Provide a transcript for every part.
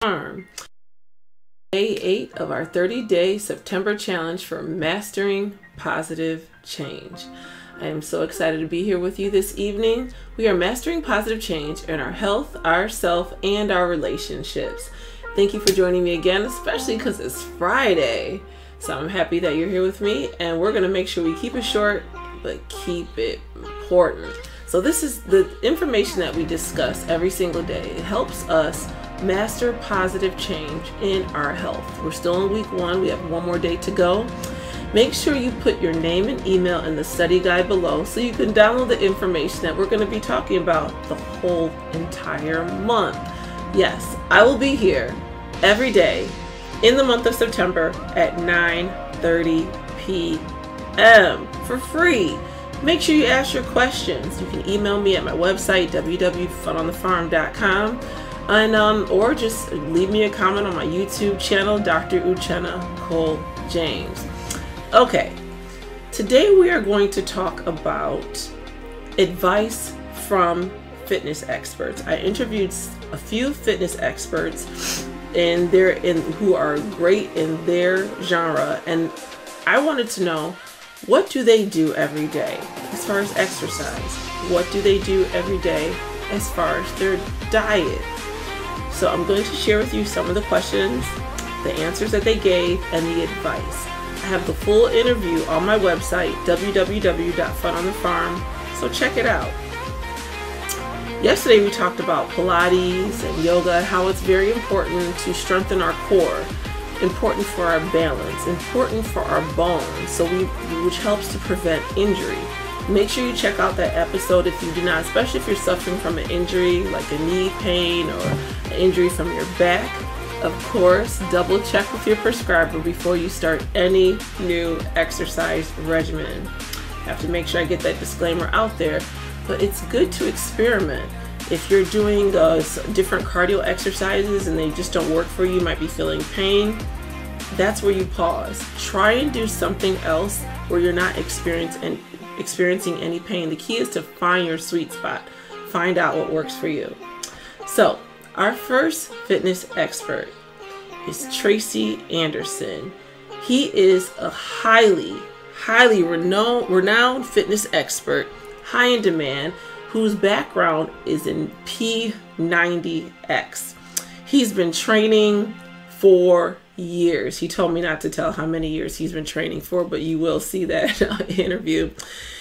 Farm. Day 8 of our 30-day September challenge for mastering positive change. I am so excited to be here with you this evening. We are mastering positive change in our health, our self, and our relationships. Thank you for joining me again, especially because it's Friday. So I'm happy that you're here with me, and we're going to make sure we keep it short, but keep it important. So this is the information that we discuss every single day. It helps us master positive change in our health. We're still in week 1. We have one more day to go. Make sure you put your name and email in the study guide below so you can download the information that we're going to be talking about the whole entire month. Yes, I will be here every day in the month of September at 9:30 p.m. for free. Make sure you ask your questions. You can email me at my website, www.funonthefarm.com. Or just leave me a comment on my YouTube channel, Dr. Uchenna Kole-James. Okay, today we are going to talk about advice from fitness experts. I interviewed a few fitness experts who are great in their genre, and I wanted to know, what do they do every day as far as exercise? What do they do every day as far as their diet? So I'm going to share with you some of the questions, the answers that they gave, and the advice. I have the full interview on my website, www.funonthefarm, so check it out. Yesterday we talked about Pilates and yoga, how it's very important to strengthen our core, important for our balance, important for our bones, which helps to prevent injury. Make sure you check out that episode if you do not, especially if you're suffering from an injury like a knee pain or an injury from your back. Of course, double check with your prescriber before you start any new exercise regimen. I have to make sure I get that disclaimer out there, but it's good to experiment. If you're doing different cardio exercises and they just don't work for you, you might be feeling pain, that's where you pause. Try and do something else where you're not experiencing any pain. The key is to find your sweet spot. Find out what works for you. So, our first fitness expert is Tracy Anderson. He is a highly renowned fitness expert, high in demand, whose background is in P90X. He's been training for years. He told me not to tell how many years he's been training for, but you will see that interview.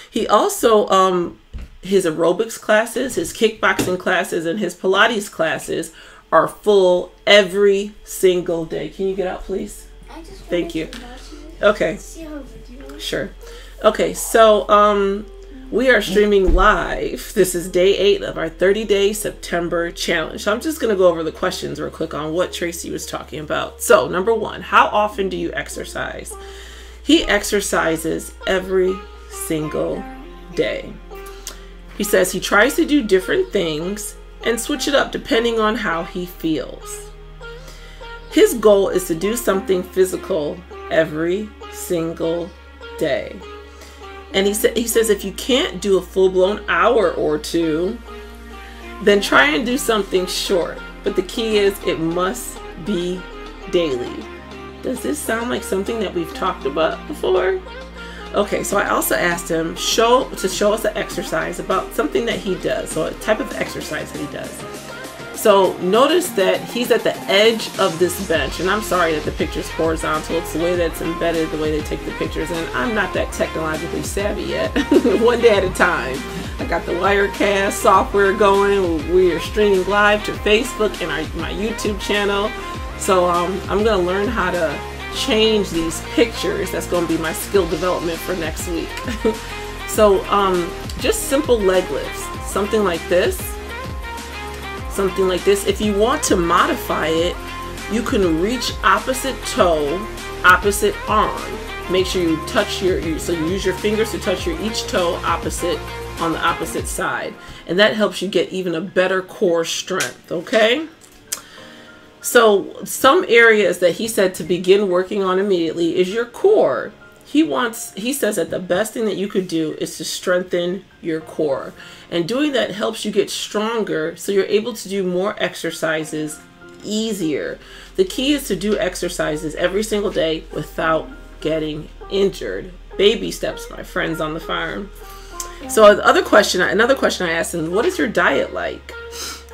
He also, his aerobics classes, his kickboxing classes, and his Pilates classes are full every single day. Can you get out, please? Thank you. Okay. Sure. Okay, so we are streaming live. This is day 8 of our 30-day September challenge. So I'm just going to go over the questions real quick on what Tracy was talking about. So, number 1, how often do you exercise? He exercises every single day. He says he tries to do different things and switch it up depending on how he feels. His goal is to do something physical every single day. And he says if you can't do a full-blown hour or 2, then try and do something short. But the key is it must be daily. Does this sound like something that we've talked about before? Okay, so I also asked him to show us an exercise about something that he does, so a type of exercise that he does. So notice that he's at the edge of this bench, and I'm sorry that the picture's horizontal. It's the way that's embedded, the way they take the pictures, and I'm not that technologically savvy yet. One day at a time. I got the Wirecast software going. We are streaming live to Facebook and my YouTube channel. So I'm going to learn how to change these pictures. That's going to be my skill development for next week. So just simple leg lifts, something like this. Something like this. If you want to modify it, you can reach opposite toe, opposite arm. Make sure you touch so you use your fingers to touch each toe on the opposite side. And that helps you get even a better core strength, okay? So some areas that he said to begin working on immediately is your core. He says that the best thing that you could do is to strengthen your core. And doing that helps you get stronger so you're able to do more exercises easier. The key is to do exercises every single day without getting injured. Baby steps, my friends on the farm. So another question I asked him, what is your diet like?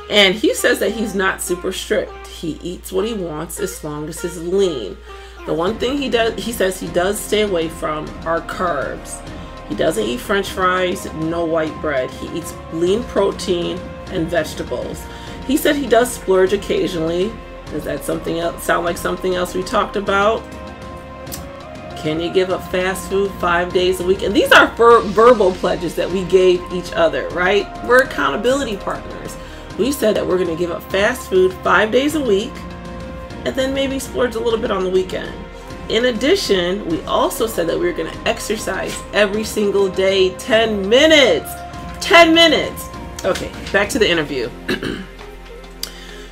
And he says that he's not super strict. He eats what he wants as long as it's lean. The one thing he says he does stay away from are carbs. He doesn't eat French fries, no white bread. He eats lean protein and vegetables. He said he does splurge occasionally. Does that sound like something else we talked about? Can you give up fast food 5 days a week? And these are verbal pledges that we gave each other, right? We're accountability partners. We said that we're going to give up fast food 5 days a week and then maybe splurge a little bit on the weekend. In addition, we also said that we were going to exercise every single day, 10 minutes. 10 minutes. Okay, back to the interview.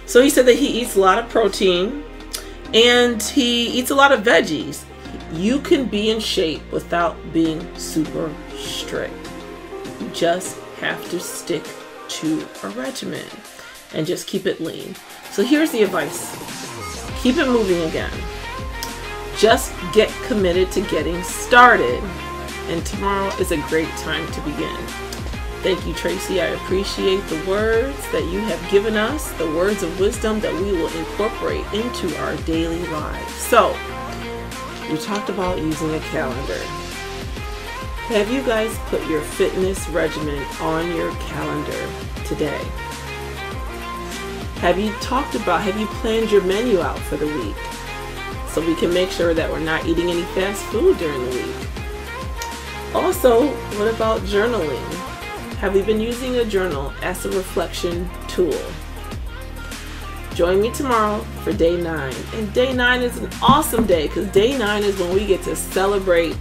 So he said that he eats a lot of protein and he eats a lot of veggies. You can be in shape without being super strict. You just have to stick to a regimen and just keep it lean. So here's the advice. Keep it moving again. Just get committed to getting started. And tomorrow is a great time to begin. Thank you, Tracy. I appreciate the words that you have given us, the words of wisdom that we will incorporate into our daily lives. So, we talked about using a calendar. Have you guys put your fitness regimen on your calendar today? Have you planned your menu out for the week so we can make sure that we're not eating any fast food during the week? Also, what about journaling? Have we been using a journal as a reflection tool? Join me tomorrow for day 9. And day 9 is an awesome day because day 9 is when we get to celebrate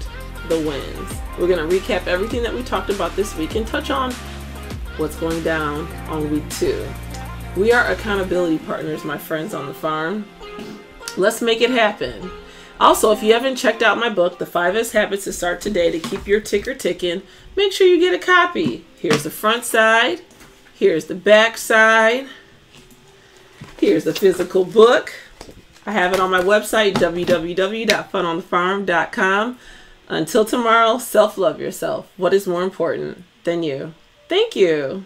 the wins. We're going to recap everything that we talked about this week and touch on what's going down on week 2. We are accountability partners, my friends on the farm. Let's make it happen. Also, if you haven't checked out my book, The 5S Habits to Start Today to Keep Your Ticker Ticking, make sure you get a copy. Here's the front side. Here's the back side. Here's the physical book. I have it on my website, www.funonthefarm.com. Until tomorrow, self-love yourself. What is more important than you? Thank you.